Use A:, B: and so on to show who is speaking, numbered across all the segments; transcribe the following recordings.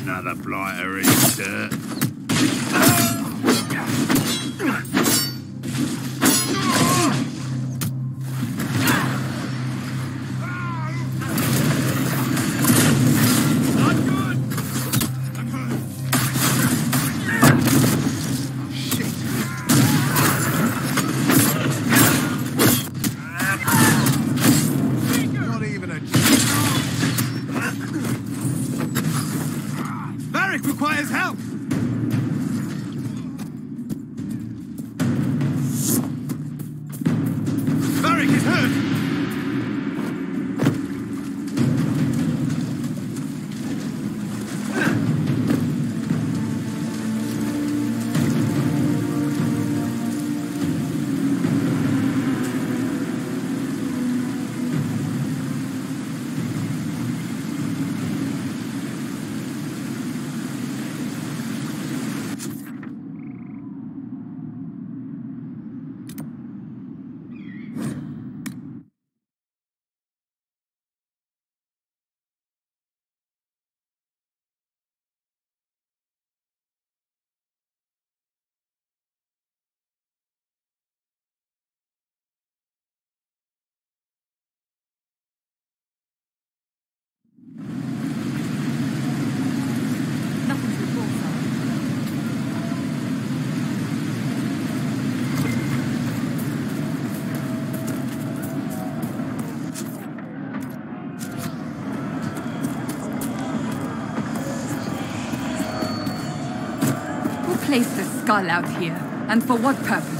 A: Another blighter eats dirt.
B: Requires help! Varric is hurt!
C: Placed the skull out here, and for what purpose?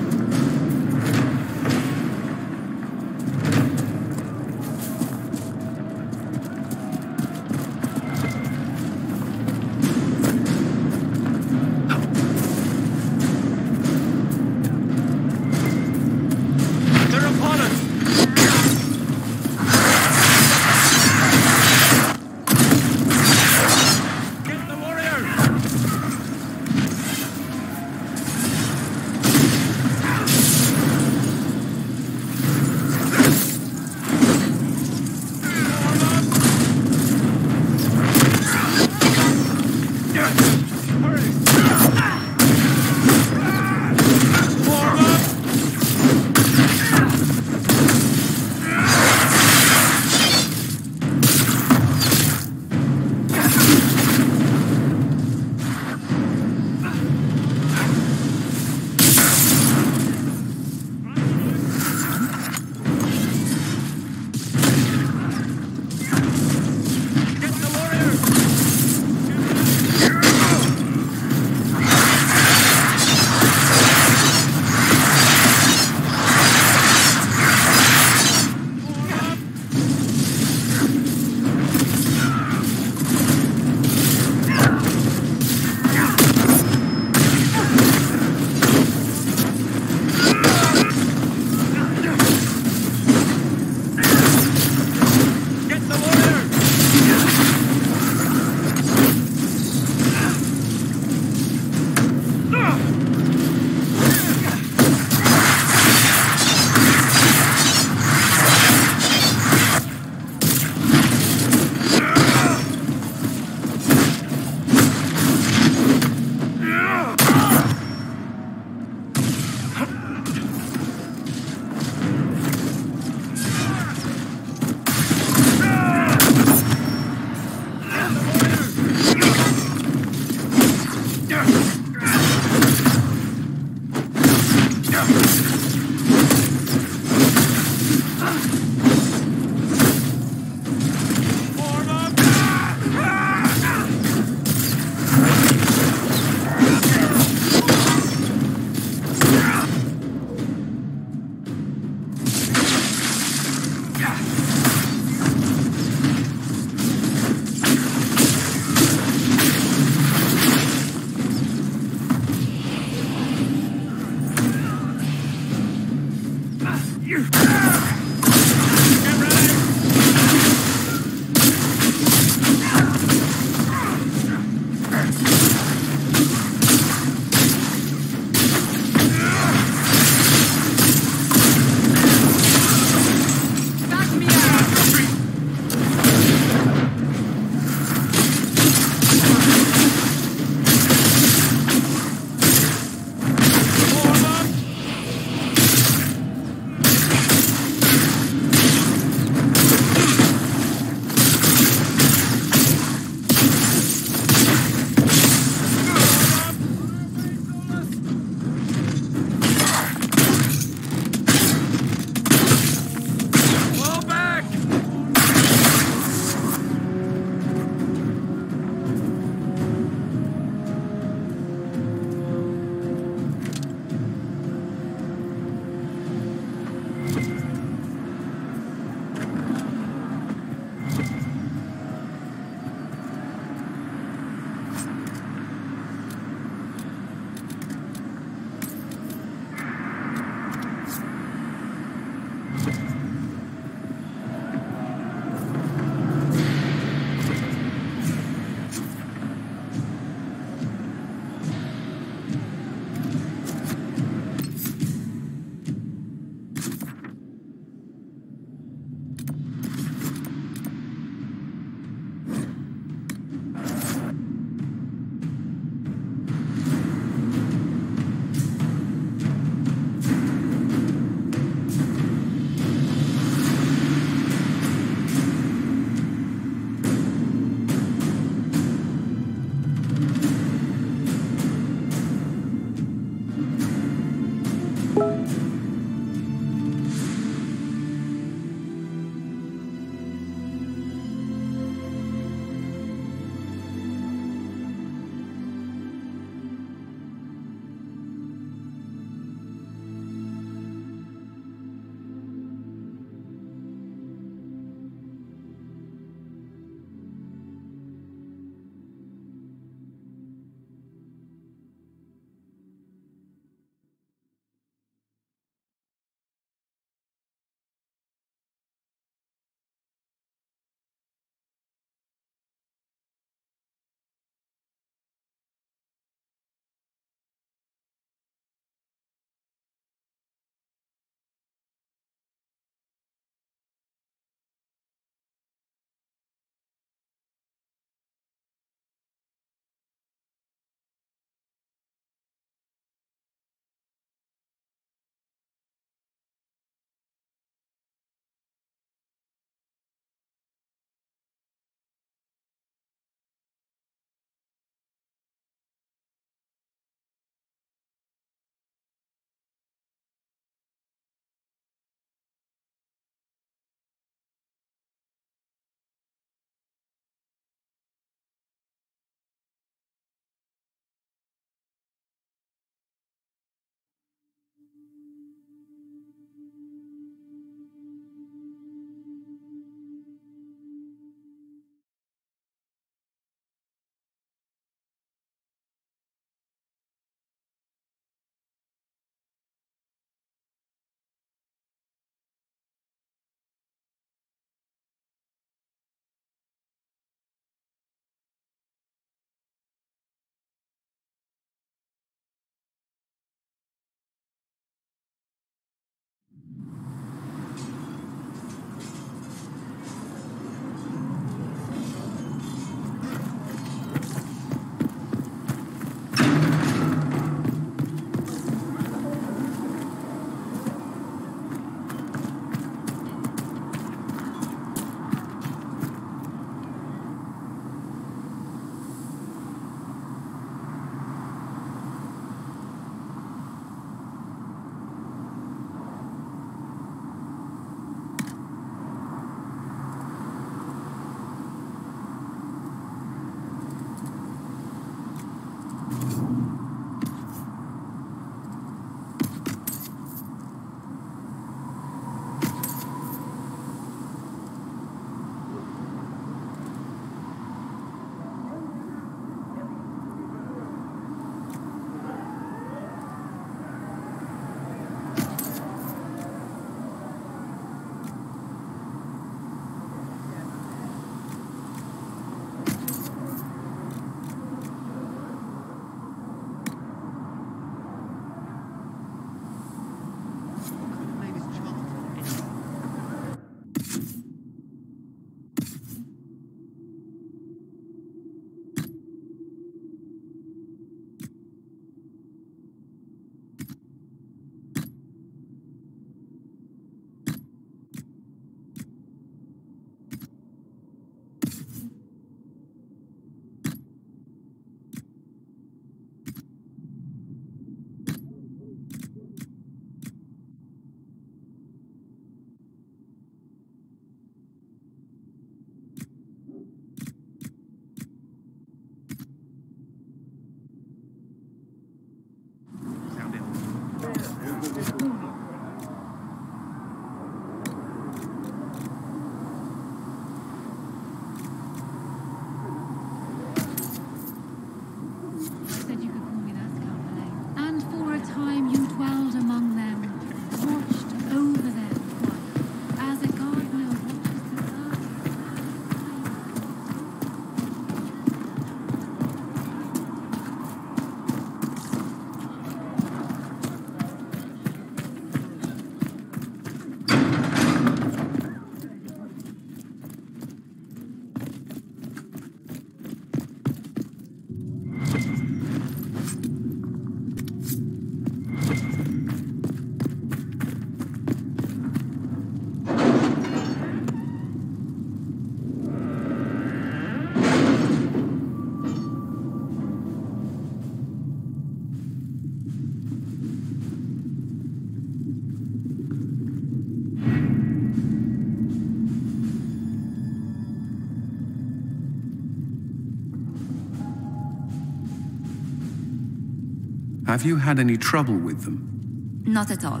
D: Have you had any trouble with them?
E: Not at all.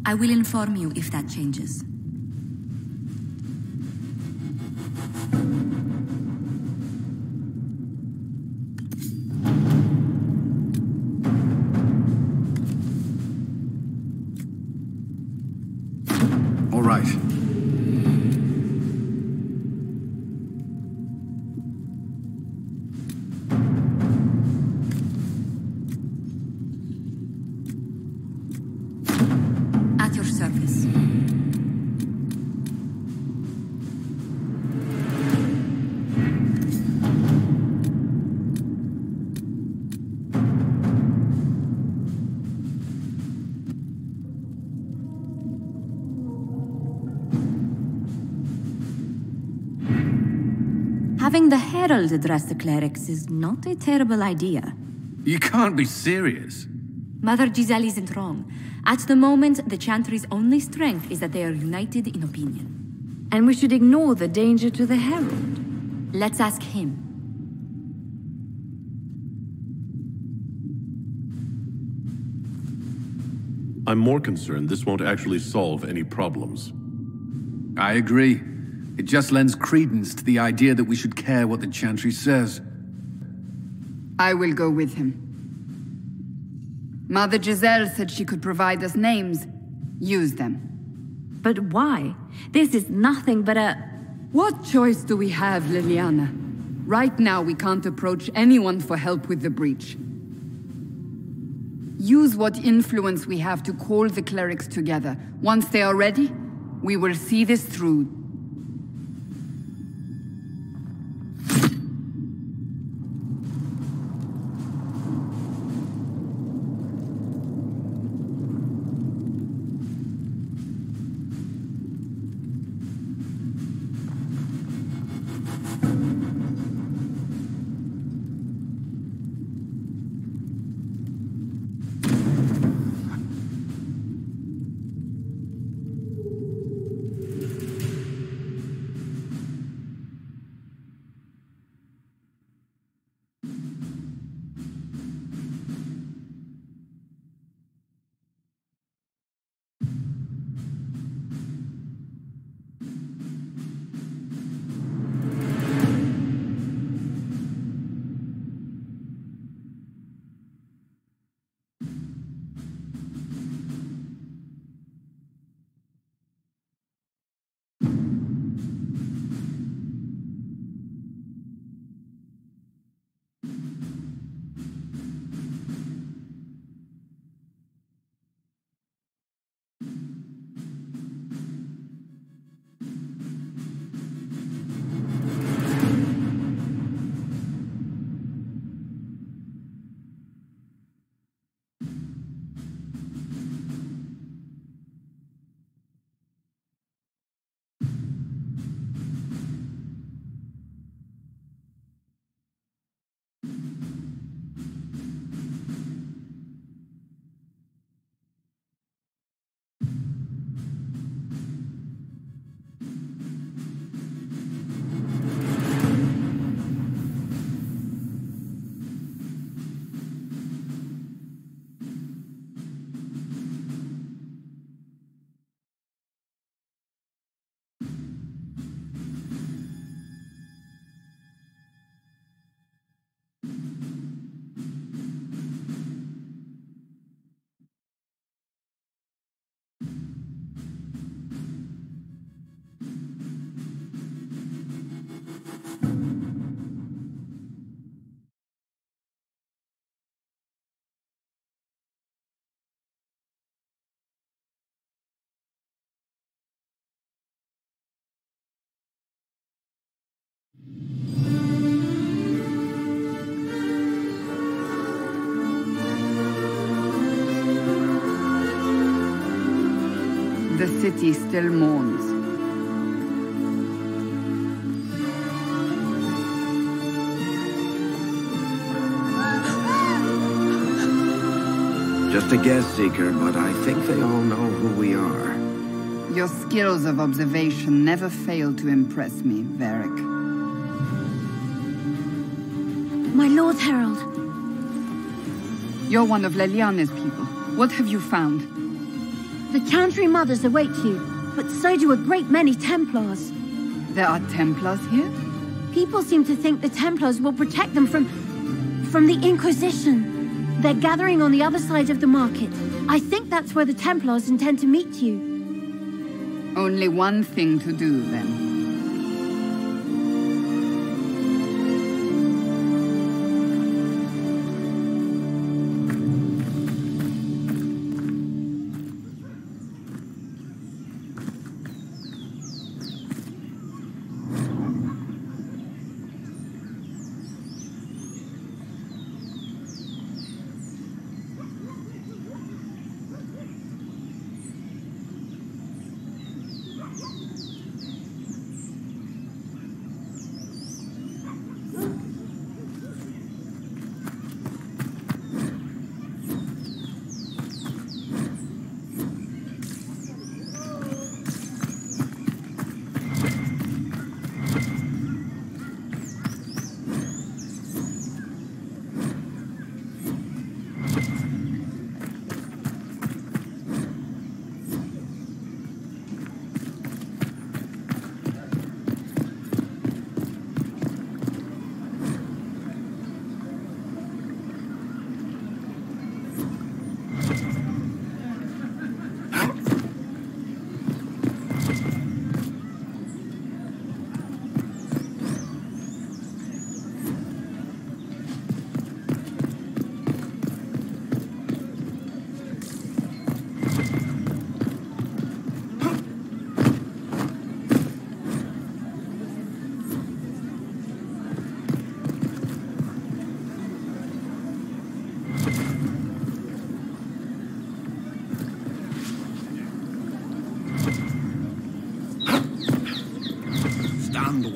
E: I will inform you if that changes.
D: All right.
E: At your service. Having the Herald address the clerics is not a terrible idea.
D: You can't be serious.
E: Mother Giselle isn't wrong. At the moment, the Chantry's only strength is that they are united in opinion.
F: And we should ignore the danger to the Herald.
E: Let's ask him.
G: I'm more concerned this won't actually solve any problems.
H: I agree. It just lends credence to the idea that we should care what the Chantry says.
C: I will go with him. Mother Giselle said she could provide us names. Use them.
F: But why? This is nothing but a...
C: What choice do we have, Liliana? Right now, we can't approach anyone for help with the breach. Use what influence we have to call the clerics together. Once they are ready, we will see this through. The city still mourns.
I: Just a guess, Seeker, but I think they all know who we are.
C: Your skills of observation never fail to impress me, Varric.
F: My Lord Herald.
C: You're one of Leliana's people. What have you found?
F: The Chantry Mothers await you, but so do a great many Templars.
C: There are Templars here?
F: People seem to think the Templars will protect them from the Inquisition. They're gathering on the other side of the market. I think that's where the Templars intend to meet you.
C: Only one thing to do, then.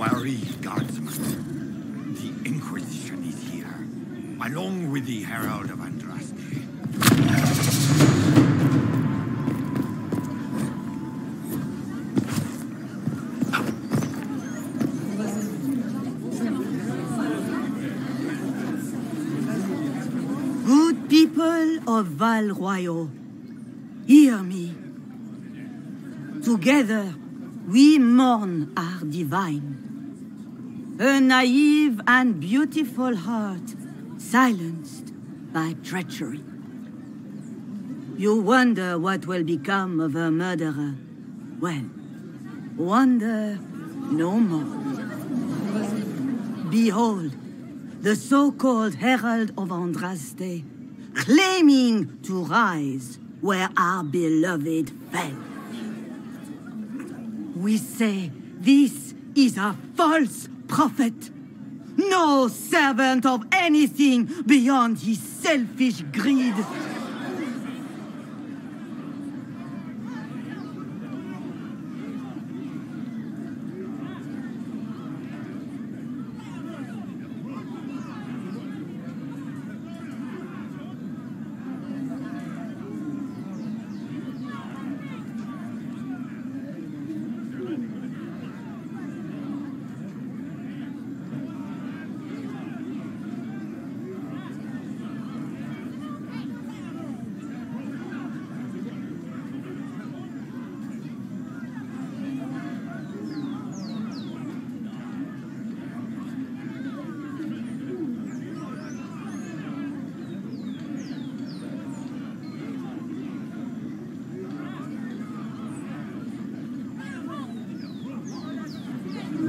A: worry, guardsman. The Inquisition is here, along with the Herald of Andraste.
J: Good people of Val Royal, hear me. Together, we mourn our divine. A naive and beautiful heart, silenced by treachery. You wonder what will become of a murderer. Well, wonder no more. Behold, the so-called Herald of Andraste, claiming to rise where our beloved fell. We say this is a false prophet. No servant of anything beyond his selfish greed.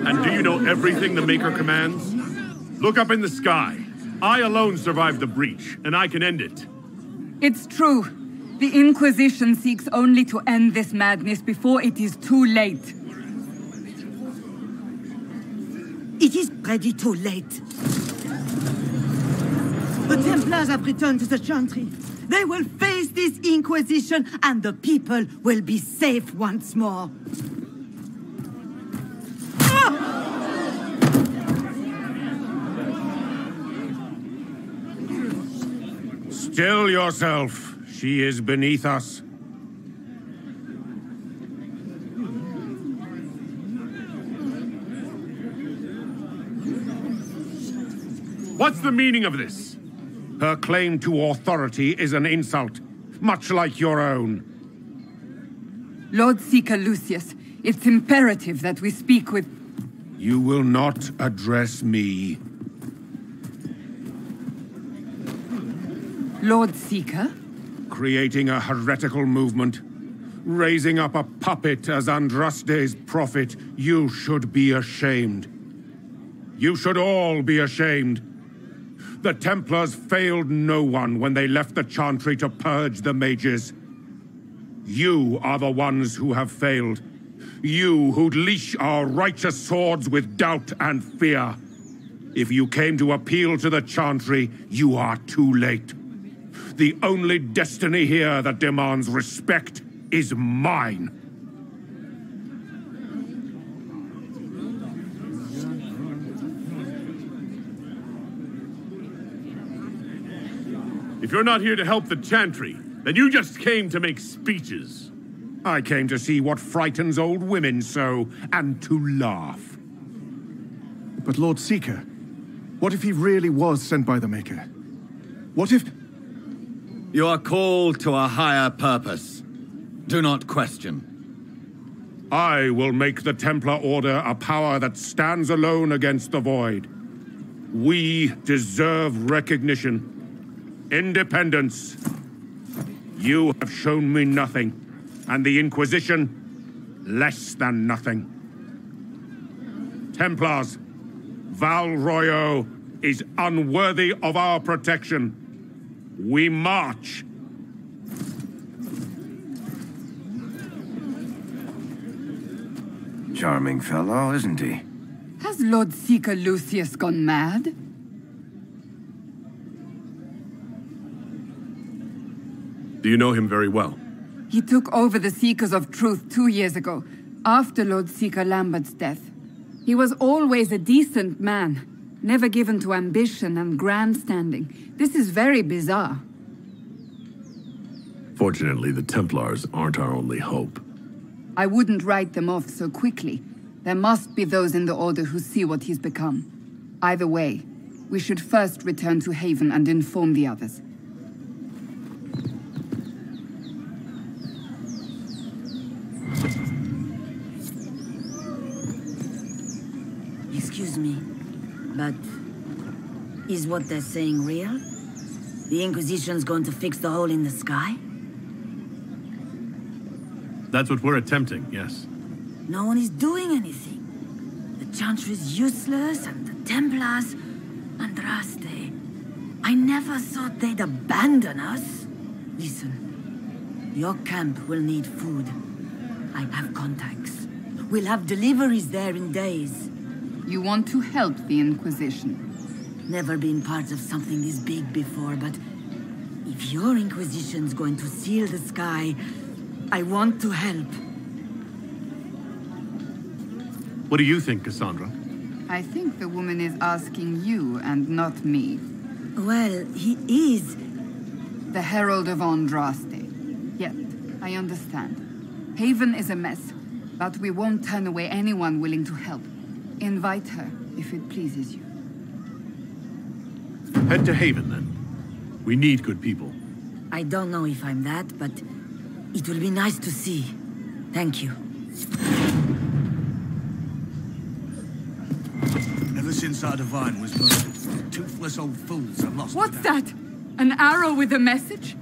K: And do you know everything the Maker commands? Look up in the sky. I alone survived the breach, and I can end it.
C: It's true. The Inquisition seeks only to end this madness before it is too late.
J: It is already too late. The Templars have returned to the Chantry. They will face this Inquisition, and the people will be safe once more.
A: Still yourself. She is beneath us.
K: What's the meaning of this?
A: Her claim to authority is an insult, much like your own.
C: Lord Seeker Lucius, it's imperative that we speak with...
A: You will not address me.
C: Lord Seeker?
A: Creating a heretical movement. Raising up a puppet as Andraste's prophet. You should be ashamed. You should all be ashamed. The Templars failed no one when they left the Chantry to purge the mages. You are the ones who have failed. You who'd leash our righteous swords with doubt and fear. If you came to appeal to the Chantry, you are too late. The only destiny here that demands respect is mine.
K: If you're not here to help the Chantry, then you just came to make speeches.
A: I came to see what frightens old women so, and to laugh.
L: But Lord Seeker, what if he really was sent by the Maker? What if...
M: You are called to a higher purpose. Do not question.
A: I will make the Templar Order a power that stands alone against the Void. We deserve recognition. Independence. You have shown me nothing, and the Inquisition, less than nothing. Templars, Val Royal is unworthy of our protection. We march.
I: Charming fellow, isn't he?
C: Has Lord Seeker Lucius gone mad?
K: Do you know him very well?
C: He took over the Seekers of Truth 2 years ago, after Lord Seeker Lambert's death. He was always a decent man, never given to ambition and grandstanding. This is very bizarre.
G: Fortunately, the Templars aren't our only hope.
C: I wouldn't write them off so quickly. There must be those in the Order who see what he's become. Either way, we should first return to Haven and inform the others.
N: Excuse me, but is what they're saying real? The Inquisition's going to fix the hole in the sky?
K: That's what we're attempting, yes.
N: No one is doing anything. The Chantry is useless, and the Templars... Andraste. I never thought they'd abandon us. Listen, your camp will need food. I have contacts. We'll have deliveries there in days.
C: You want to help the Inquisition?
N: Never been part of something this big before, but if your Inquisition's going to seal the sky, I want to help.
K: What do you think, Cassandra?
C: I think the woman is asking you and not me.
N: Well, he is.
C: The Herald of Andraste. Yet, I understand. Haven is a mess, but we won't turn away anyone willing to help. Invite her, if it pleases you.
K: Head to Haven, then. We need good people.
N: I don't know if I'm that, but it will be nice to see. Thank you.
B: Ever since our divine was murdered, toothless old fools have lost.
C: What's that? An arrow with a message?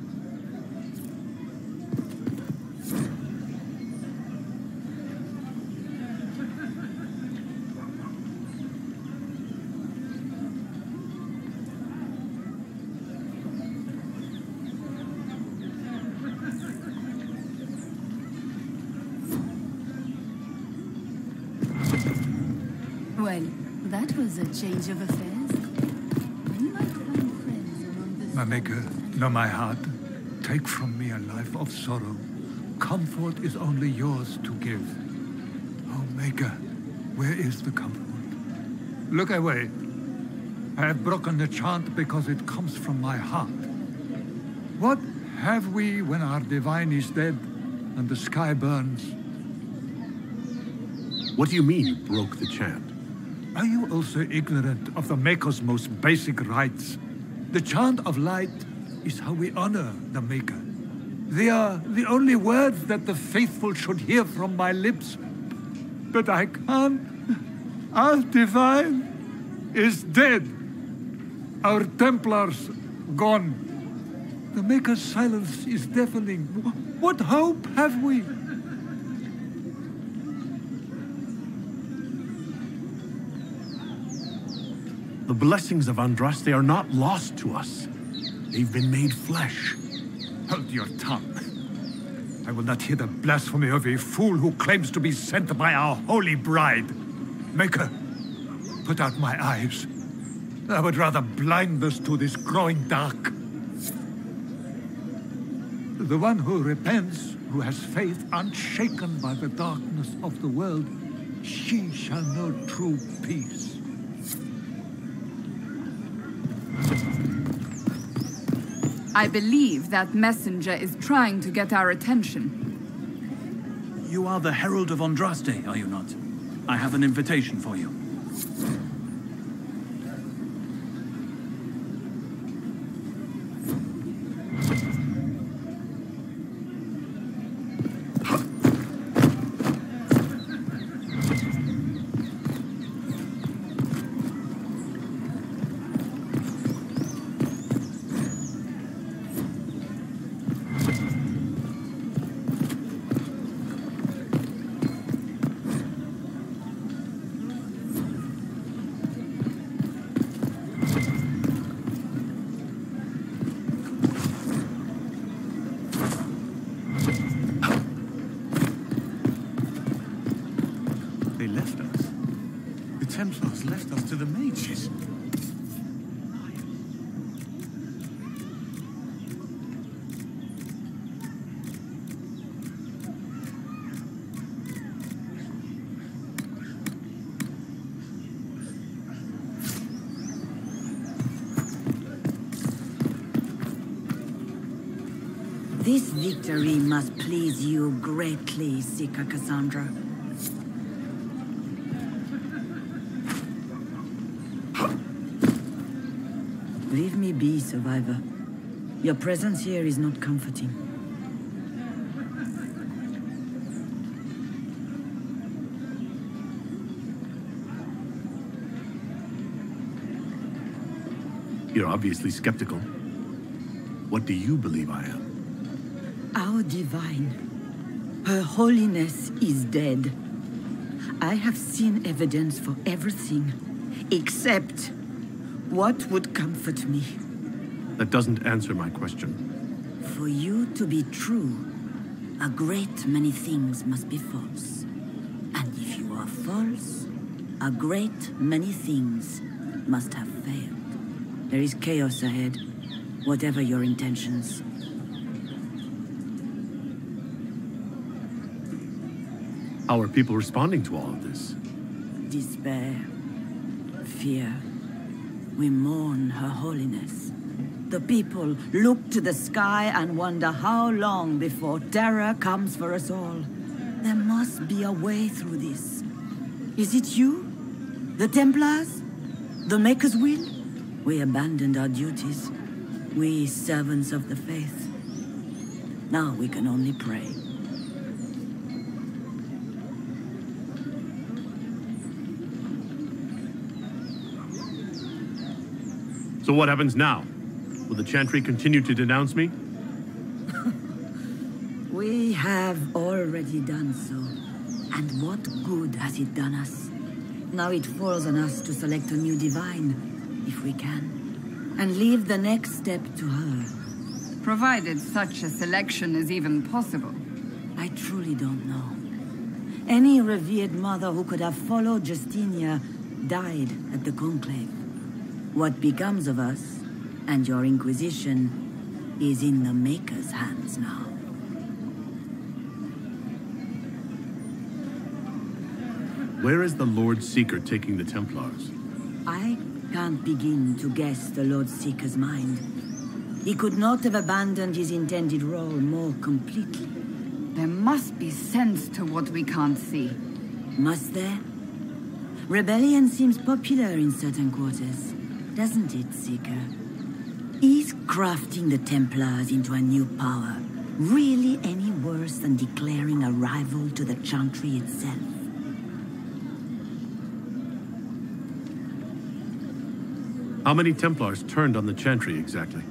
E: Well, that was a change of affairs. We might find friends among the...
O: My Maker, know my heart. Take from me a life of sorrow. Comfort is only yours to give. Oh, Maker, where is the comfort? Look away. I have broken the chant because it comes from my heart. What have we when our divine is dead and the sky burns?
G: What do you mean you broke the chant?
O: Are you also ignorant of the Maker's most basic rites? The chant of light is how we honor the Maker. They are the only words that the faithful should hear from my lips. But I can't. Our divine is dead. Our Templars gone. The Maker's silence is deafening. What hope have we?
G: The blessings of Andraste are not lost to us. They've been made flesh.
O: Hold your tongue. I will not hear the blasphemy of a fool who claims to be sent by our holy bride. Maker, put out my eyes. I would rather blindness to this growing dark. The one who repents, who has faith unshaken by the darkness of the world, she shall know true peace.
C: I believe that messenger is trying to get our attention.
B: You are the Herald of Andraste, are you not? I have an invitation for you. Templars left us to the mages.
N: This victory must please you greatly, Seeker Cassandra. Leave me be, Survivor. Your presence here is not comforting.
G: You're obviously skeptical. What do you believe I am?
N: Our divine, Her Holiness is dead. I have seen evidence for everything, except what would comfort me.
G: That doesn't answer my question.
N: For you to be true, a great many things must be false. And if you are false, a great many things must have failed. There is chaos ahead, whatever your intentions.
G: How are people responding to all of this?
N: Despair, fear. We mourn Her Holiness. The people look to the sky and wonder how long before terror comes for us all. There must be a way through this. Is it you? The Templars? The Maker's will? We abandoned our duties. We servants of the faith. Now we can only pray.
K: So what happens now? Will the Chantry continue to denounce me?
N: We have already done so. And what good has it done us? Now it falls on us to select a new divine, if we can, and leave the next step to her.
C: Provided such a selection is even possible.
N: I truly don't know. Any revered mother who could have followed Justinia died at the Conclave. What becomes of us, and your Inquisition, is in the Maker's hands now.
G: Where is the Lord Seeker taking the Templars?
N: I can't begin to guess the Lord Seeker's mind. He could not have abandoned his intended role more completely.
C: There must be sense to what we can't see.
N: Must there? Rebellion seems popular in certain quarters, doesn't it, Seeker? Is crafting the Templars into a new power really any worse than declaring a rival to the Chantry itself?
G: How many Templars turned on the Chantry exactly?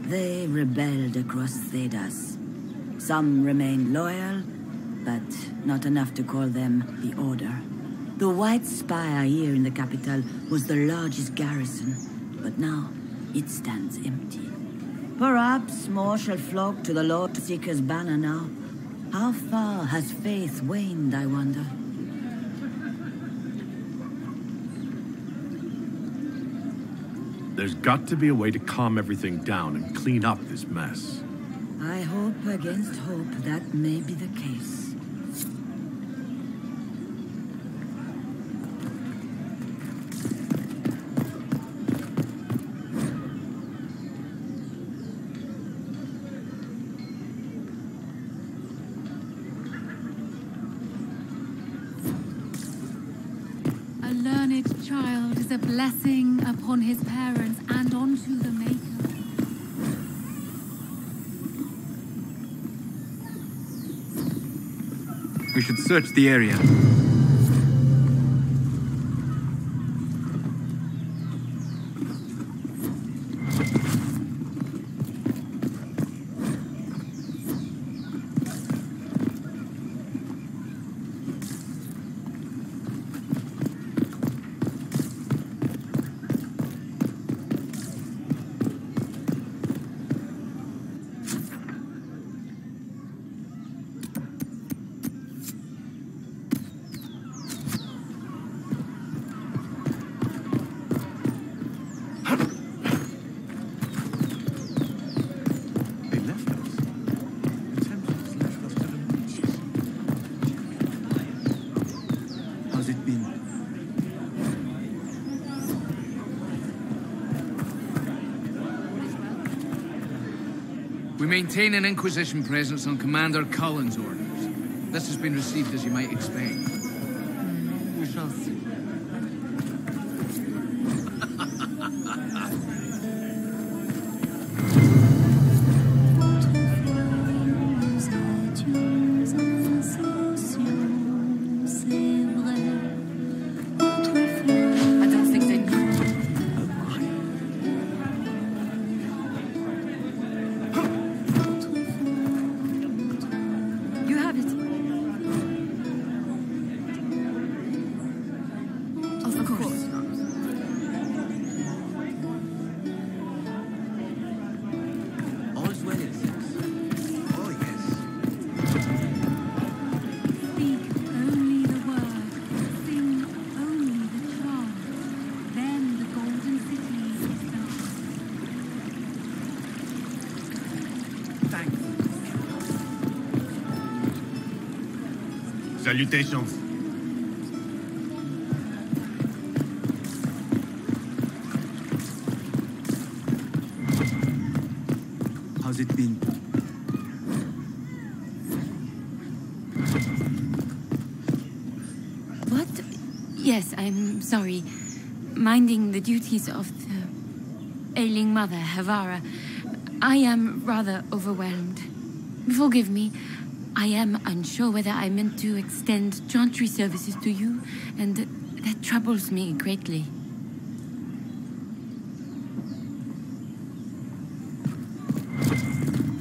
N: They rebelled across Thedas. Some remained loyal, but not enough to call them the Order. The White Spire here in the capital was the largest garrison, but now it stands empty. Perhaps more shall flock to the Lord Seeker's banner now. How far has faith waned, I wonder?
G: There's got to be a way to calm everything down and clean up this mess.
N: I hope against hope that may be the case.
E: A learned child is a blessing upon his parents and onto the Maker.
P: We should search the area.
H: We maintain an Inquisition presence on Commander Cullen's orders. This has been received as you might expect.
C: We shall see.
K: Salutations.
B: How's it been?
E: What? Yes, I'm sorry. Minding the duties of the ailing mother, Havara. I am rather overwhelmed. Forgive me. I am unsure whether I meant to extend chantry services to you, and that troubles me greatly.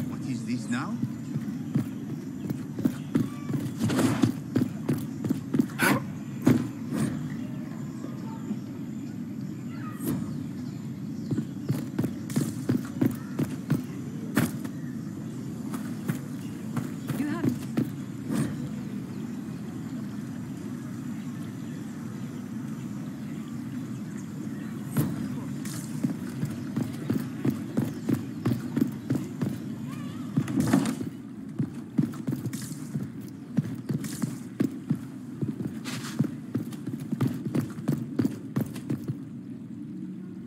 Q: What is this now?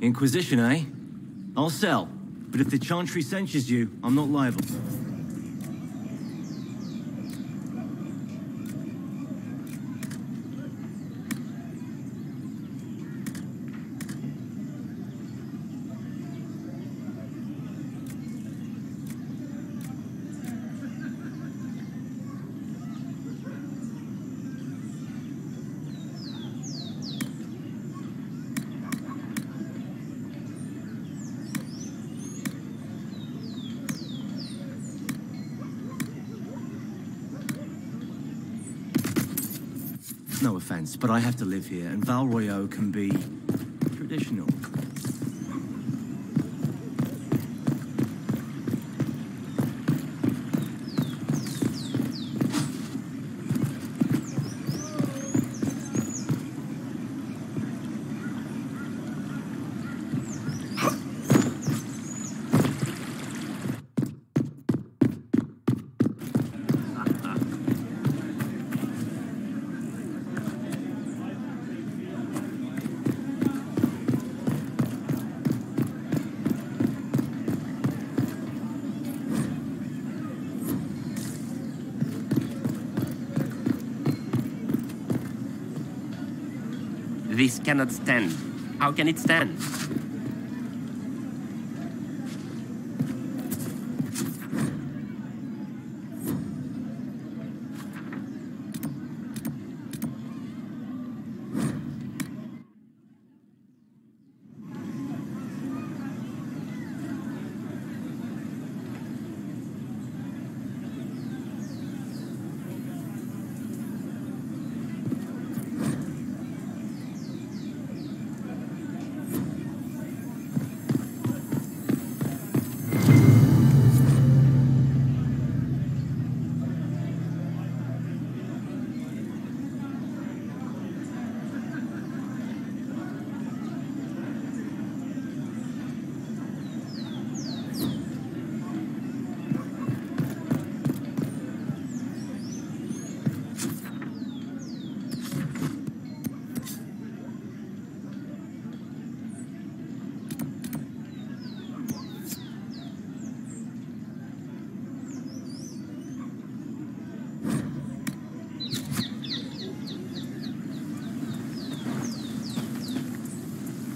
R: Inquisition, eh? I'll sell. But if the Chantry censures you, I'm not liable. No offense, but I have to live here, and Val Royeaux can be traditional.
S: This cannot stand. How can it stand?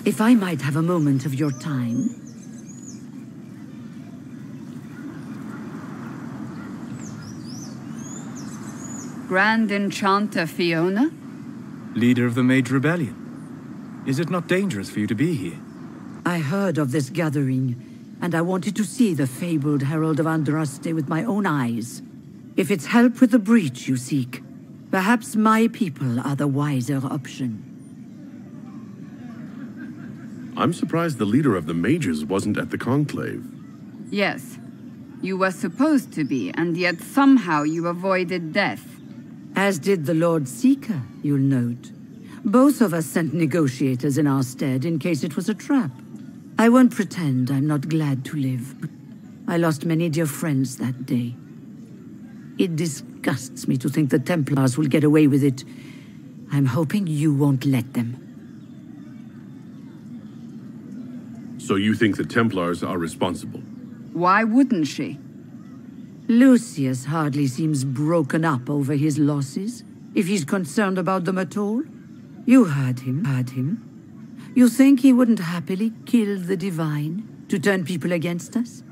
N: If I might have a moment of your time.
C: Grand Enchanter Fiona?
P: Leader of the Mage Rebellion. Is it not dangerous for you to be here?
N: I heard of this gathering, and I wanted to see the fabled Herald of Andraste with my own eyes. If it's help with the breach you seek, perhaps my people are the wiser option.
K: I'm surprised the leader of the mages wasn't at the conclave.
C: Yes. You were supposed to be, and yet somehow you avoided death.
N: As did the Lord Seeker, you'll note. Both of us sent negotiators in our stead in case it was a trap. I won't pretend I'm not glad to live. I lost many dear friends that day. It disgusts me to think the Templars will get away with it. I'm hoping you won't let them.
K: So you think the Templars are responsible?
C: Why wouldn't she?
N: Lucius hardly seems broken up over his losses, if he's concerned about them at all. You heard him. You think he wouldn't happily kill the Divine to turn people against us?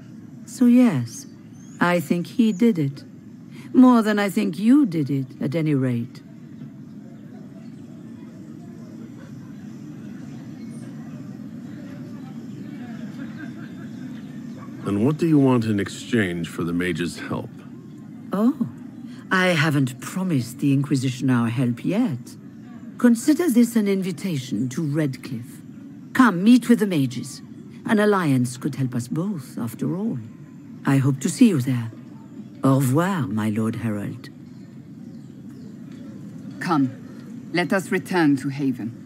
N: So yes, I think he did it. More than I think you did it, at any rate.
K: And what do you want in exchange for the mage's help?
N: Oh, I haven't promised the Inquisition our help yet. Consider this an invitation to Redcliffe. Come, meet with the mages. An alliance could help us both, after all. I hope to see you there. Au revoir, my Lord Herald.
C: Come, let us return to Haven.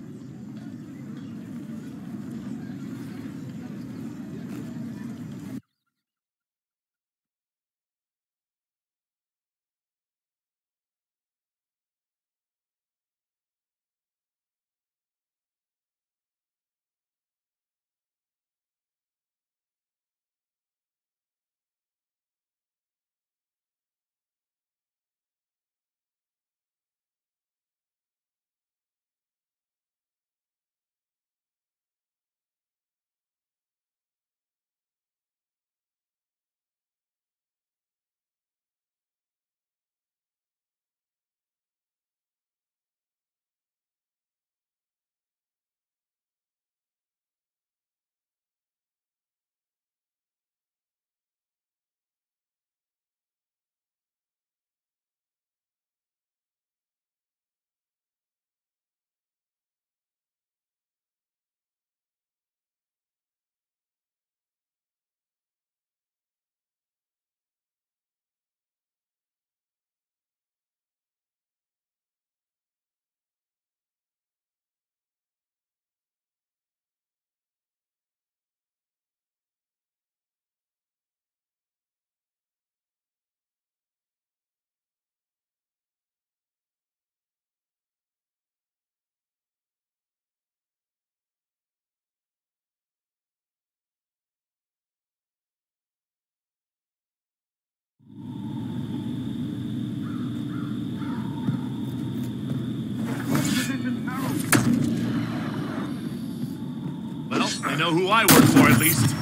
K: Well, I know who I work for, at least.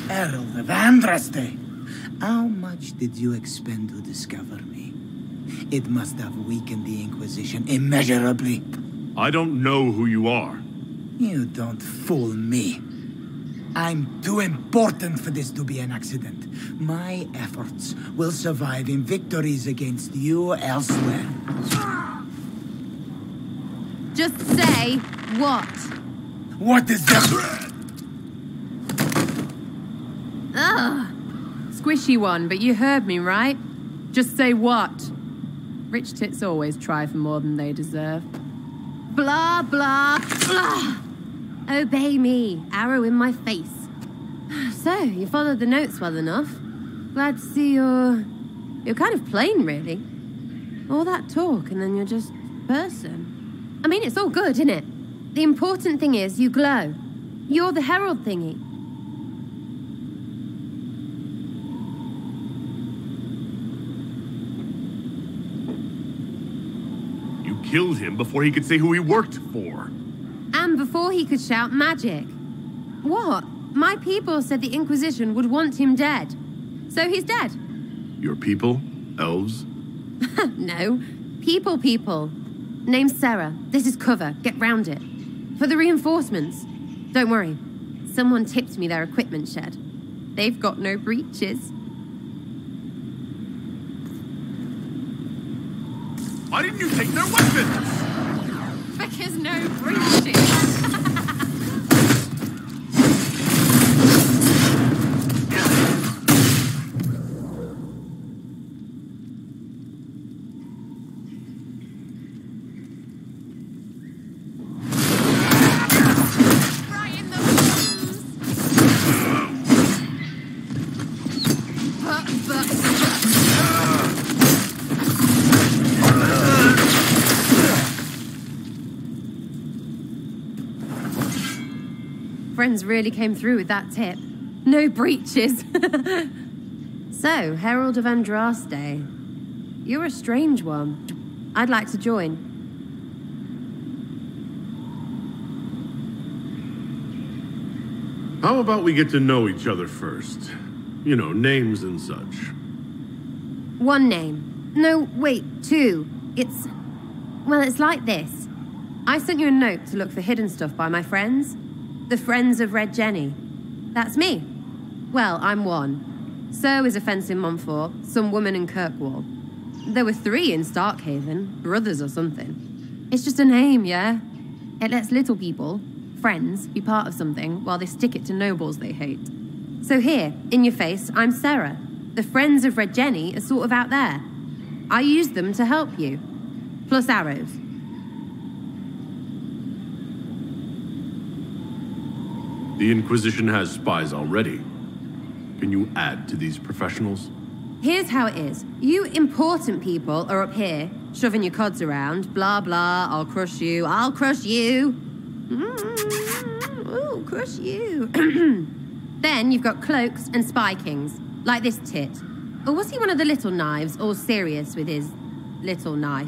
Q: Herald of Andraste! How much did you expend to discover me? It must have weakened the Inquisition immeasurably.
K: I don't know who you are.
Q: You don't fool me. I'm too important for this to be an accident. My efforts will survive in victories against you elsewhere.
T: Just say what?
Q: What is that?
T: Ugh. Squishy one, but you heard me, right? Just say what? Rich tits always try for more than they deserve. Blah, blah, blah. Obey me. Arrow in my face. So, you followed the notes well enough. Glad to see you're kind of plain, really. All that talk and then you're just person. I mean, it's all good, isn't it? The important thing is you glow. You're the herald thingy.
K: You killed him before he could say who he worked for.
T: And before he could shout magic. What? My people said the Inquisition would want him dead. So he's dead.
K: Your people? Elves?
T: No. People. Name's Sarah. This is cover. Get round it. For the reinforcements. Don't worry. Someone tipped me their equipment shed. They've got no breaches.
K: Why didn't you take their weapons?
T: Because no breaches. Friends really came through with that tip. No breaches. So, Herald of Andraste. You're a strange one. I'd like to join.
K: How about we get to know each other first? You know, names and such.
T: One name. No, wait, two. It's like this. I sent you a note to look for hidden stuff by my friends. The Friends of Red Jenny. That's me. Well, I'm one. So is a fence in Montfort, some woman in Kirkwall. There were 3 in Starkhaven, brothers or something. It's just a name, yeah? It lets little people, friends, be part of something while they stick it to nobles they hate. So here, in your face, I'm Sarah. The Friends of Red Jenny are sort of out there. I use them to help you. Plus arrows.
K: The Inquisition has spies already. Can you add to these professionals?
T: Here's how it is. You important people are up here, shoving your cods around. Blah, blah, I'll crush you. Ooh, crush you. Then you've got cloaks and spy kings, like this tit. Or was he one of the little knives, all serious with his little knife?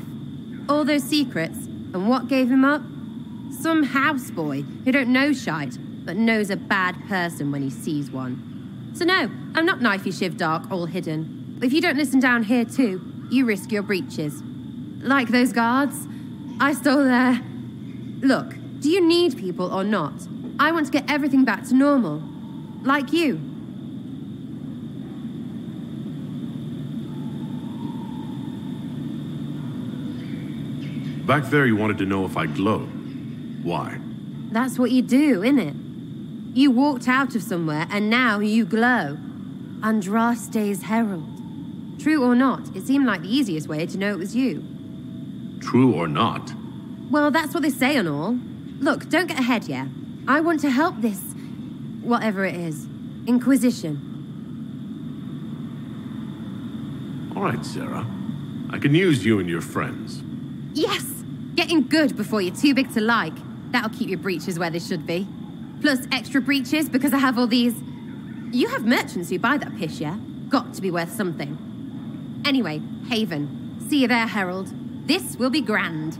T: All those secrets, and what gave him up? Some houseboy who don't know shite, but knows a bad person when he sees one. So no, I'm not knifey shiv dark, all hidden. If you don't listen down here too, you risk your breeches. Like those guards, I stole their... Look, do you need people or not? I want to get everything back to normal. Like you.
K: Back there you wanted to know if I glow. Why?
T: That's what you do, innit? You walked out of somewhere, and now you glow. Andraste's herald. True or not, it seemed like the easiest way to know it was you.
K: True or not?
T: Well, that's what they say and all. Look, don't get ahead yet. I want to help this... whatever it is. Inquisition.
K: All right, Sarah. I can use you and your friends.
T: Yes! Getting good before you're too big to like. That'll keep your breeches where they should be. Plus extra breeches because I have all these... You have merchants who buy that piss, yeah? Got to be worth something. Anyway, Haven. See you there, Herald. This will be grand.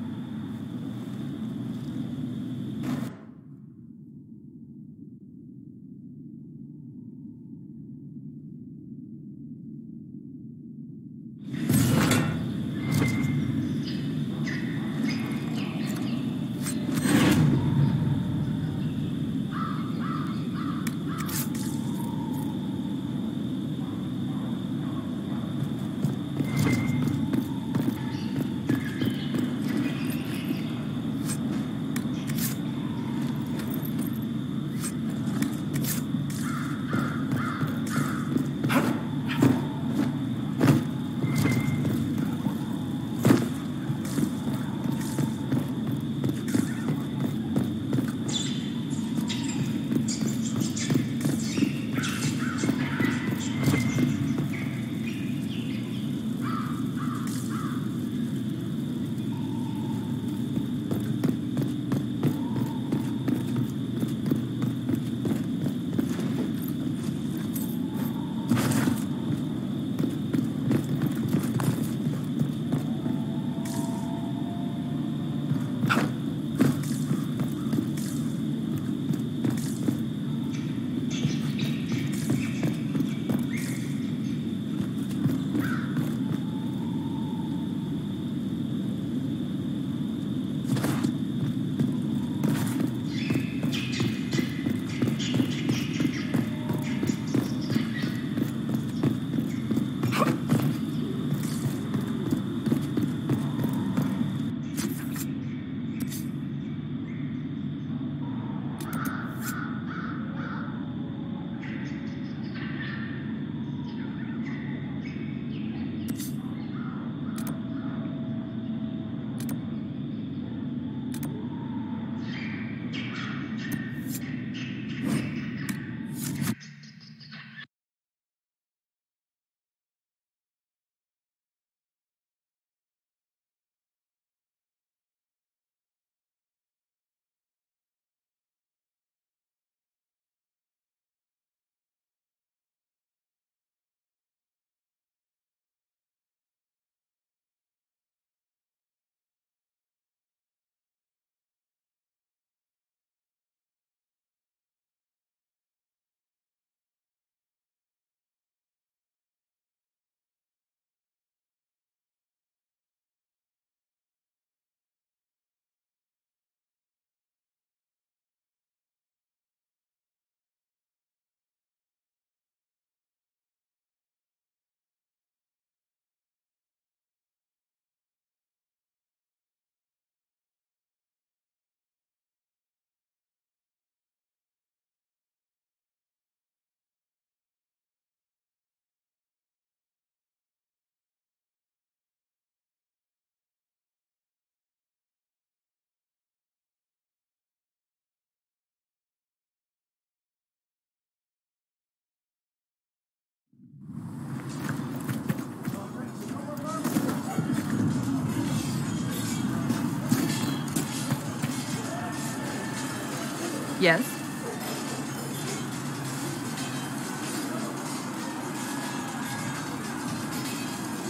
C: Yes?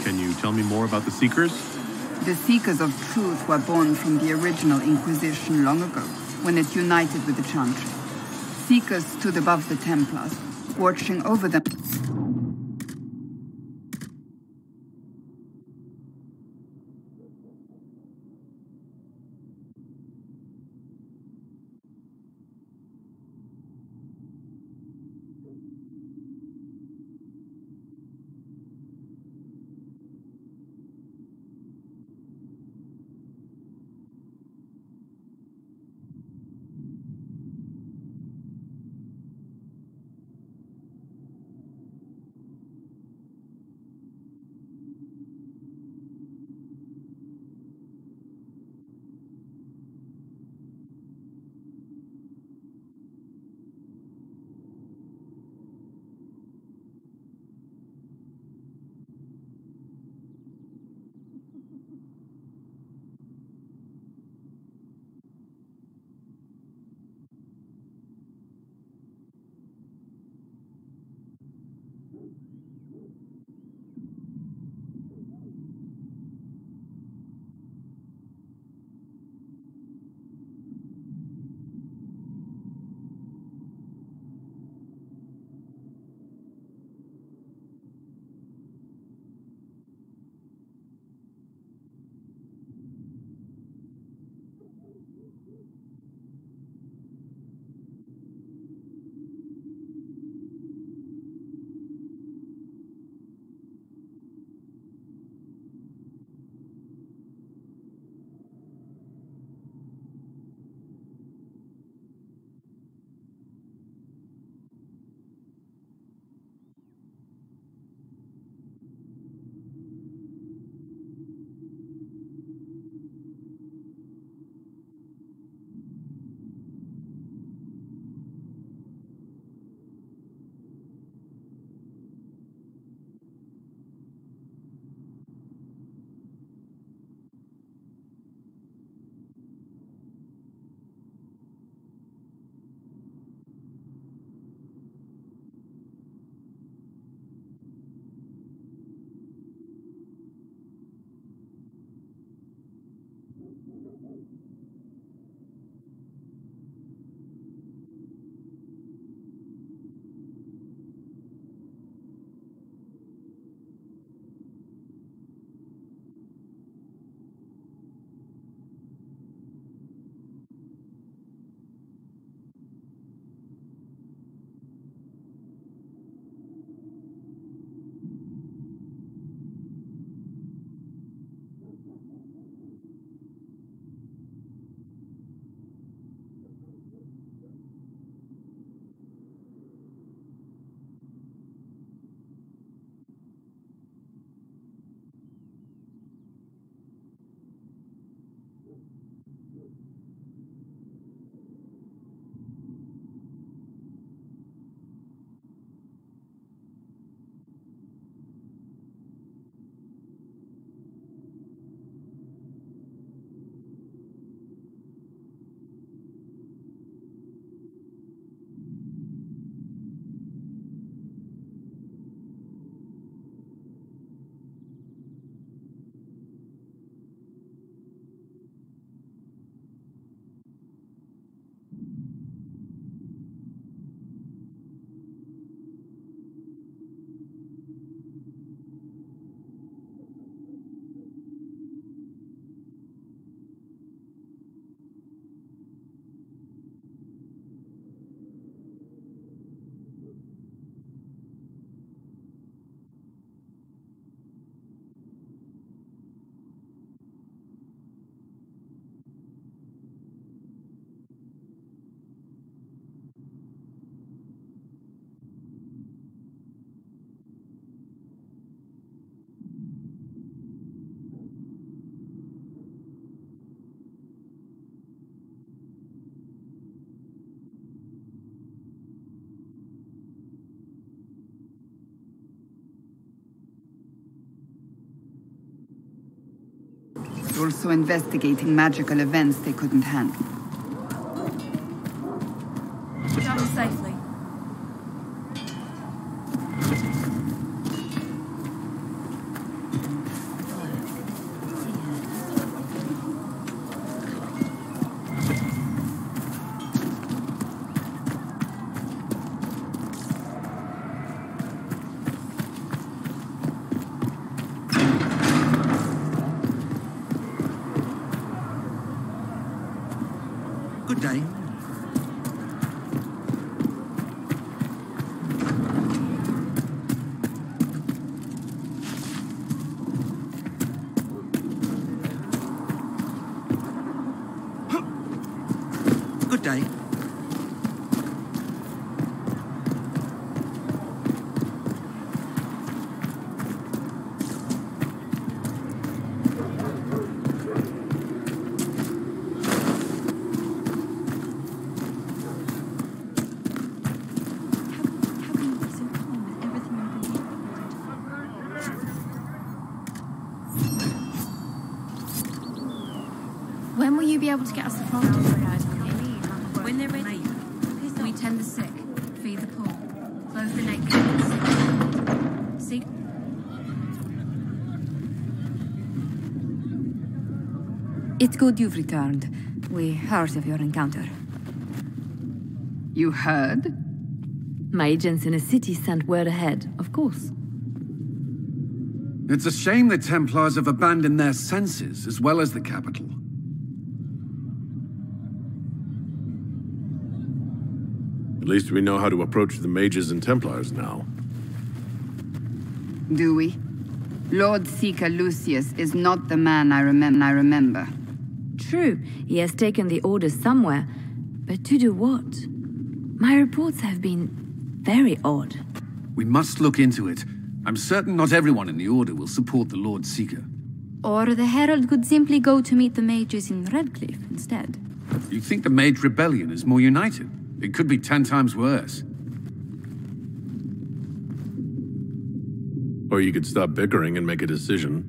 K: Can you tell me more about the Seekers?
C: The Seekers of Truth were born from the original Inquisition long ago, when it united with the Chantry. Seekers stood above the Templars, watching over them. Also investigating magical events they couldn't handle.
E: safely.
M: Good day. Good day.
E: When will you be able to get us the craft guys? When they're ready, we tend the sick, feed the poor, clothe the naked, seek.
U: It's good you've returned. We heard of your encounter.
C: You heard?
U: My agents in the city sent word ahead, of course.
H: It's a shame the Templars have abandoned their senses, as well as the capital.
K: At least we know how to approach the mages and Templars now.
C: Do we? Lord Seeker Lucius is not the man I remember.
U: True, he has taken the orders somewhere, but to do what? My reports have been very odd.
H: We must look into it. I'm certain not everyone in the Order will support the Lord Seeker.
U: Or the Herald could simply go to meet the mages in Redcliffe instead.
H: You think the Mage Rebellion is more united? It could be 10 times worse.
K: Or you could stop bickering and make a decision.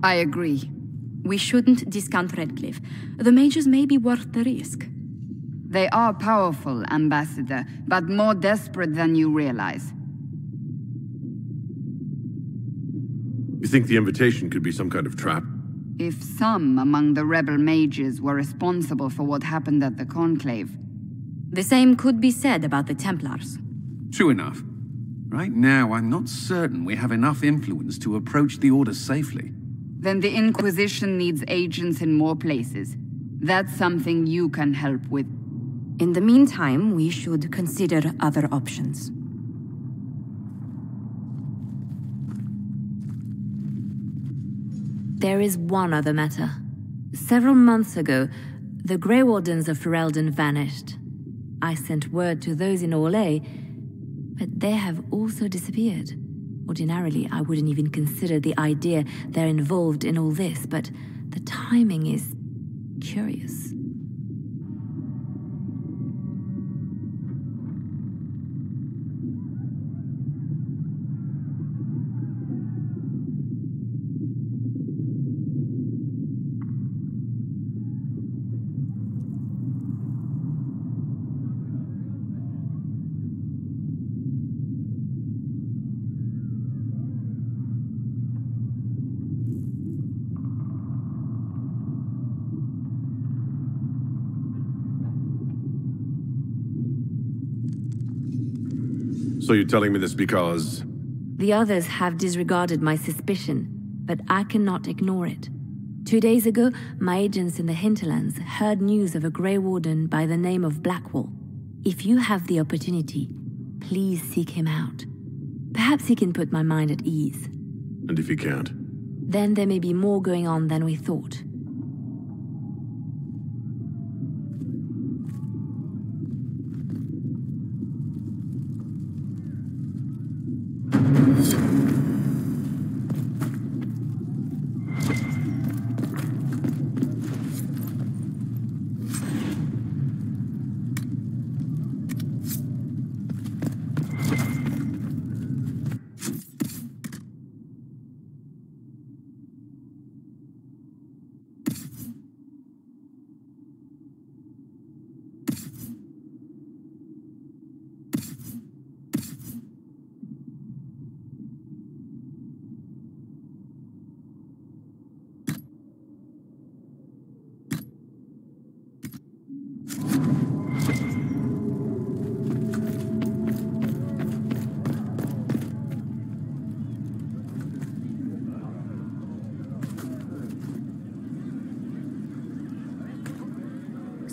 C: I agree.
U: We shouldn't discount Redcliffe. The mages may be worth the risk.
C: They are powerful, Ambassador, but more desperate than you realize.
K: You think the invitation could be some kind of trap?
C: If some among the rebel mages were responsible for what happened at the Conclave.
U: The same could be said about the Templars.
H: True enough. Right now, I'm not certain we have enough influence to approach the Order safely.
C: Then the Inquisition needs agents in more places. That's something you can help with.
U: In the meantime, we should consider other options. There is one other matter. Several months ago, the Grey Wardens of Ferelden vanished. I sent word to those in Orlais, but they have also disappeared. Ordinarily, I wouldn't even consider the idea they're involved in all this, but the timing is curious.
K: So you're telling me this because...
U: The others have disregarded my suspicion, but I cannot ignore it. 2 days ago, my agents in the hinterlands heard news of a Grey Warden by the name of Blackwall. If you have the opportunity, please seek him out. Perhaps he can put my mind at ease.
K: And if he can't?
U: Then there may be more going on than we thought.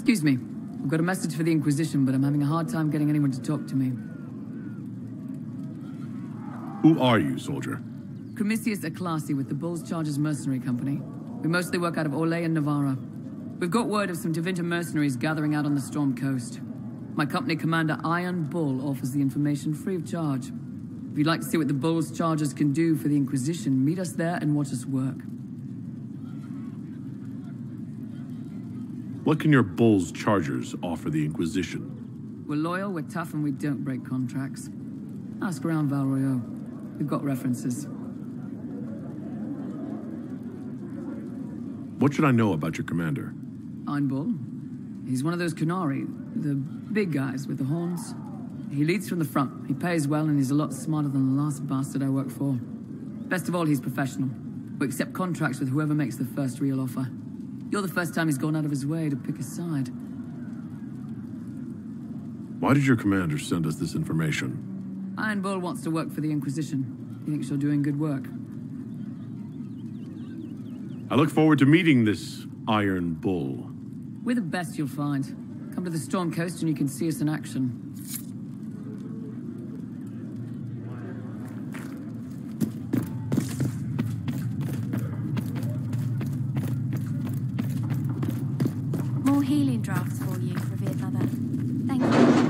D: Excuse me. I've got a message for the Inquisition, but I'm having a hard time getting anyone to talk to me.
K: Who are you, soldier?
D: Cremisius Aclasi with the Bull's Chargers Mercenary Company. We mostly work out of Orlais and Navarra. We've got word of some Tevinter mercenaries gathering out on the Storm Coast. My company commander, Iron Bull, offers the information free of charge. If you'd like to see what the Bull's Chargers can do for the Inquisition, meet us there and watch us work.
K: What can your Bull's Chargers offer the Inquisition?
D: We're loyal, we're tough, and we don't break contracts. Ask around Val Royeaux. We've got references.
K: What should I know about your commander?
D: Iron Bull. He's one of those Kunari, the big guys with the horns. He leads from the front. He pays well, and he's a lot smarter than the last bastard I worked for. Best of all, he's professional. We accept contracts with whoever makes the first real offer. You're the first time he's gone out of his way to pick a side.
K: Why did your commander send us this information?
D: Iron Bull wants to work for the Inquisition. He thinks you're doing good work.
K: I look forward to meeting this Iron Bull.
D: We're the best you'll find. Come to the Storm Coast and you can see us in action.
U: More healing drafts for you, revered mother. Thank you.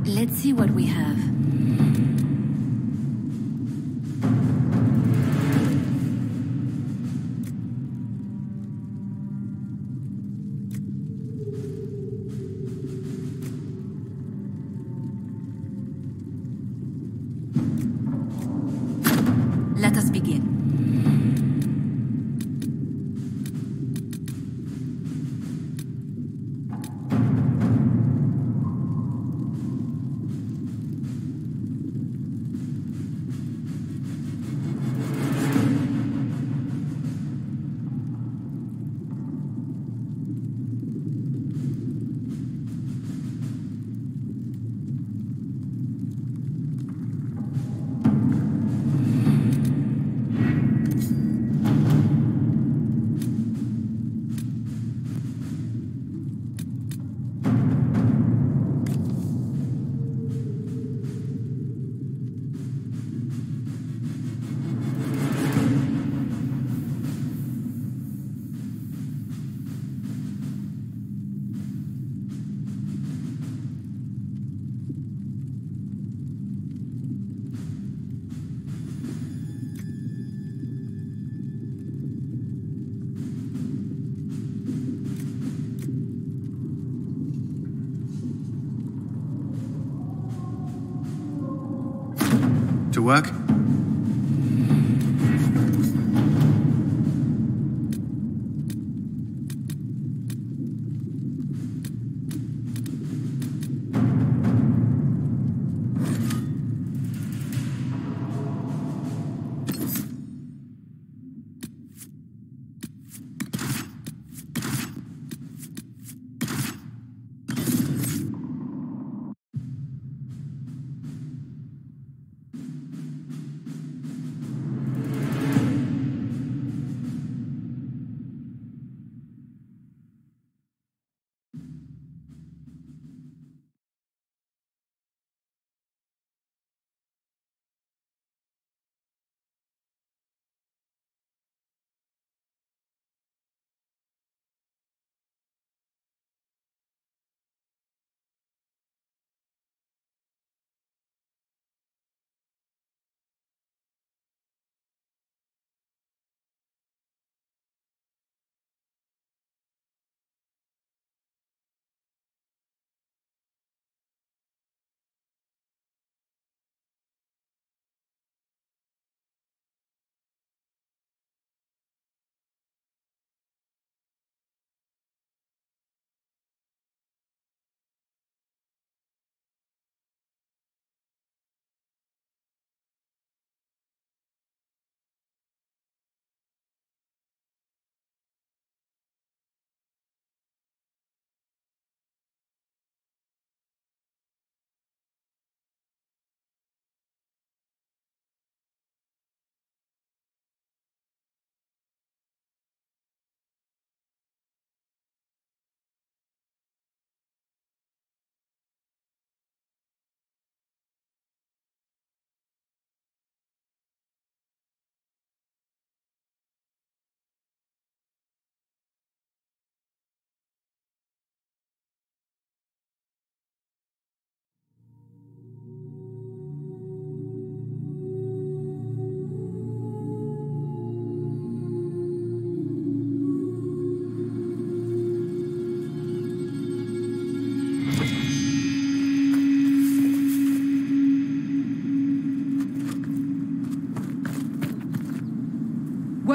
U: Let's see what we have. Let us begin.
H: To work?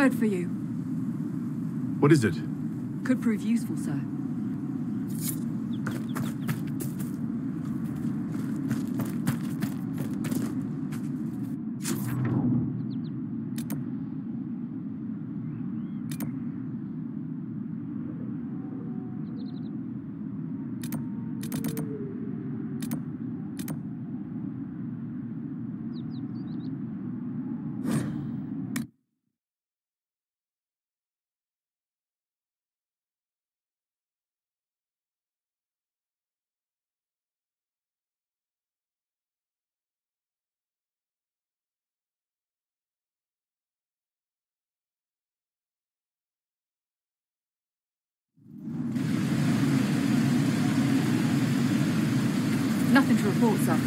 F: word for you.
L: What is it?
F: Could prove useful, sir. Nothing to report, sir.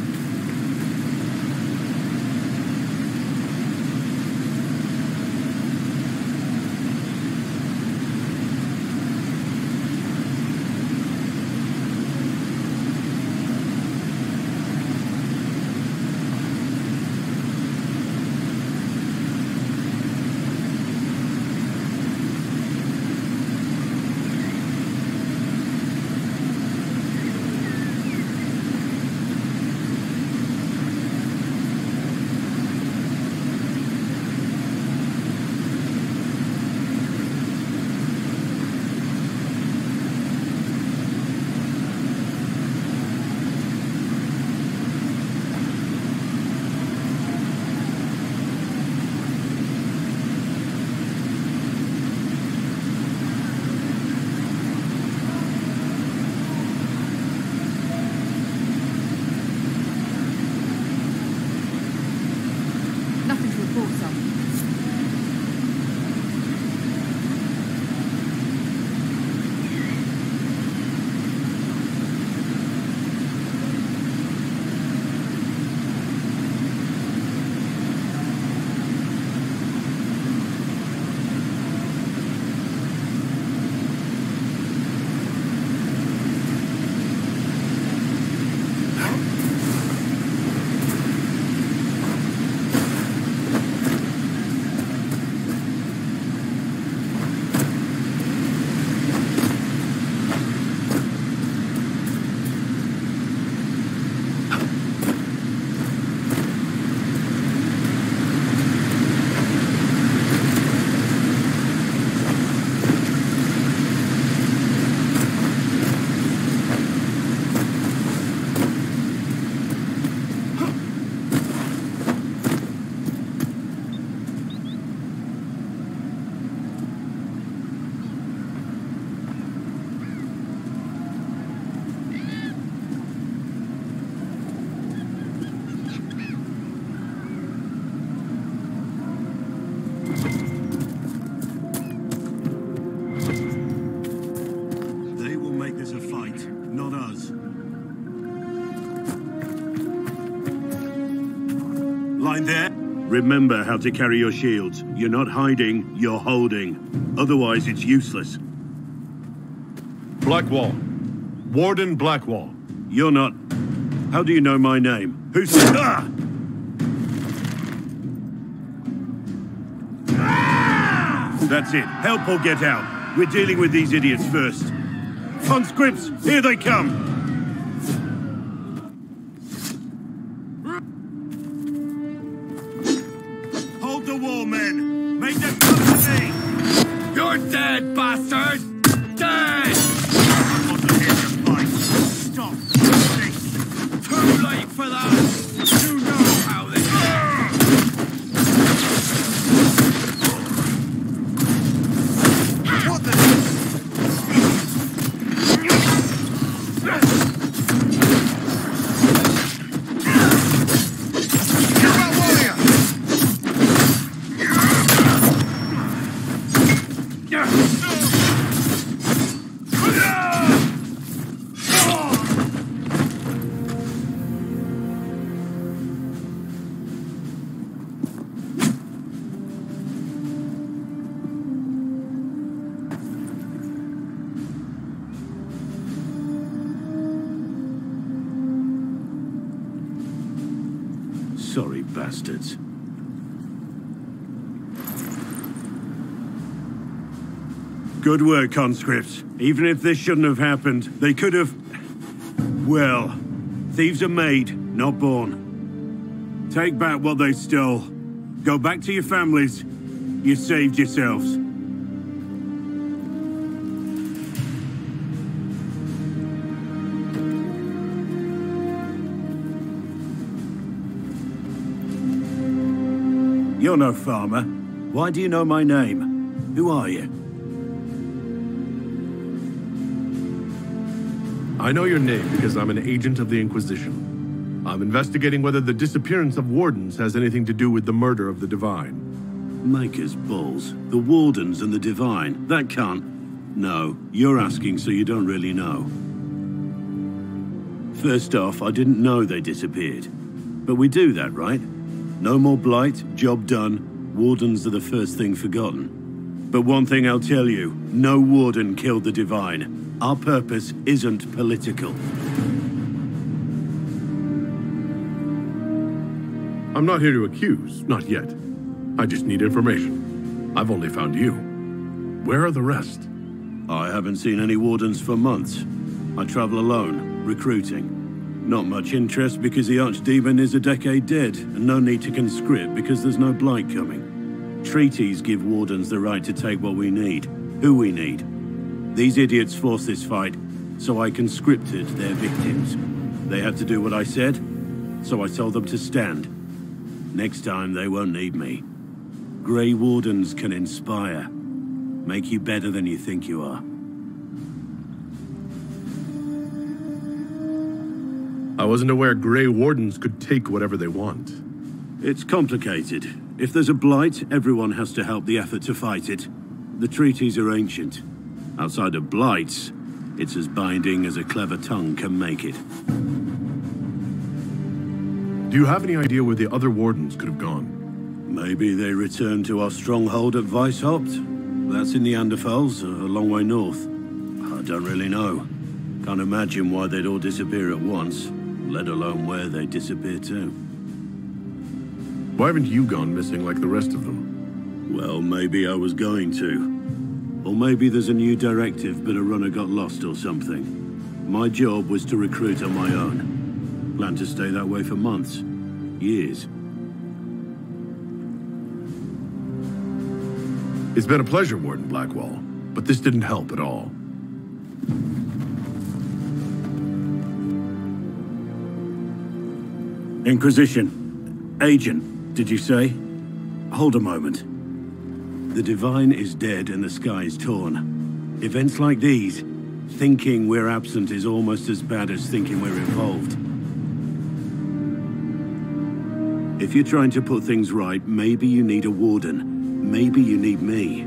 K: Line there. Remember how to carry your shields. You're not hiding, you're holding. Otherwise, it's useless.
L: Blackwall. Warden Blackwall.
K: You're not... How do you know my name? Who's... Ah! That's it. Help or get out. We're dealing with these idiots first. Conscripts, here they come! Hold the wall, men! Make them come to me!
M: You're dead, bastard! Dead!
K: I want to hear you fight. Stop. Think.
M: Too late for that! You know how this
K: What the... Sorry, bastards. Good work, conscripts. Even if this shouldn't have happened, they could have... Well, thieves are made, not born. Take back what they stole. Go back to your families. You saved yourselves. You're no farmer. Why do you know my name? Who are you?
G: I know your name because I'm an agent of the Inquisition. I'm investigating whether the disappearance of Wardens has anything to do with the murder of the Divine.
K: Maker's balls. The Wardens and the Divine. That can't... No, you're asking so you don't really know. First off, I didn't know they disappeared. But we do that, right? No more blight, job done. Wardens are the first thing forgotten. But one thing I'll tell you, no Warden killed the Divine. Our purpose isn't political.
G: I'm not here to accuse, not yet. I just need information. I've only found you. Where are the rest?
K: I haven't seen any Wardens for months. I travel alone, recruiting. Not much interest because the Archdemon is a decade dead, and no need to conscript because there's no blight coming. Treaties give Wardens the right to take what we need, who we need. These idiots forced this fight, so I conscripted their victims. They had to do what I said, so I told them to stand. Next time they won't need me. Grey Wardens can inspire, make you better than you think you are.
G: I wasn't aware Grey Wardens could take whatever they want.
K: It's complicated. If there's a blight, everyone has to help the effort to fight it. The treaties are ancient. Outside of blights, it's as binding as a clever tongue can make it.
G: Do you have any idea where the other Wardens could have gone?
K: Maybe they returned to our stronghold at Weishaupt. That's in the Anderfels, a long way north. I don't really know. Can't imagine why they'd all disappear at once, let alone where they'd disappear to.
G: Why haven't you gone missing like the rest of them?
K: Well, maybe I was going to. Or maybe there's a new directive, but a runner got lost or something. My job was to recruit on my own. Planned to stay that way for months. Years.
G: It's been a pleasure, Warden Blackwall, but this didn't help at all.
K: Inquisition. Agent, did you say? Hold a moment. The Divine is dead and the sky is torn. Events like these, thinking we're absent is almost as bad as thinking we're involved. If you're trying to put things right, maybe you need a Warden. Maybe you need me.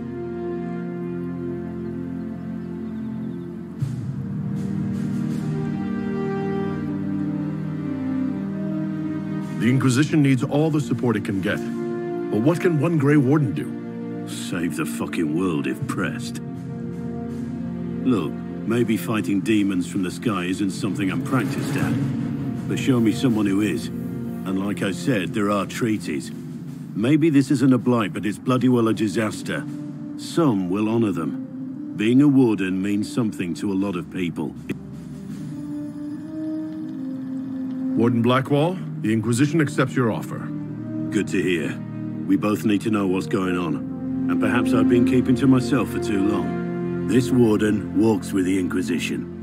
G: The Inquisition needs all the support it can get. But what can one Grey Warden do?
K: Save the fucking world if pressed. Look, maybe fighting demons from the sky isn't something I'm practiced at. But show me someone who is. And like I said, there are treaties. Maybe this isn't a blight, but it's bloody well a disaster. Some will honor them. Being a Warden means something to a lot of people.
G: Warden Blackwall, the Inquisition accepts your offer.
K: Good to hear. We both need to know what's going on. And perhaps I've been keeping to myself for too long. This Warden walks with the Inquisition.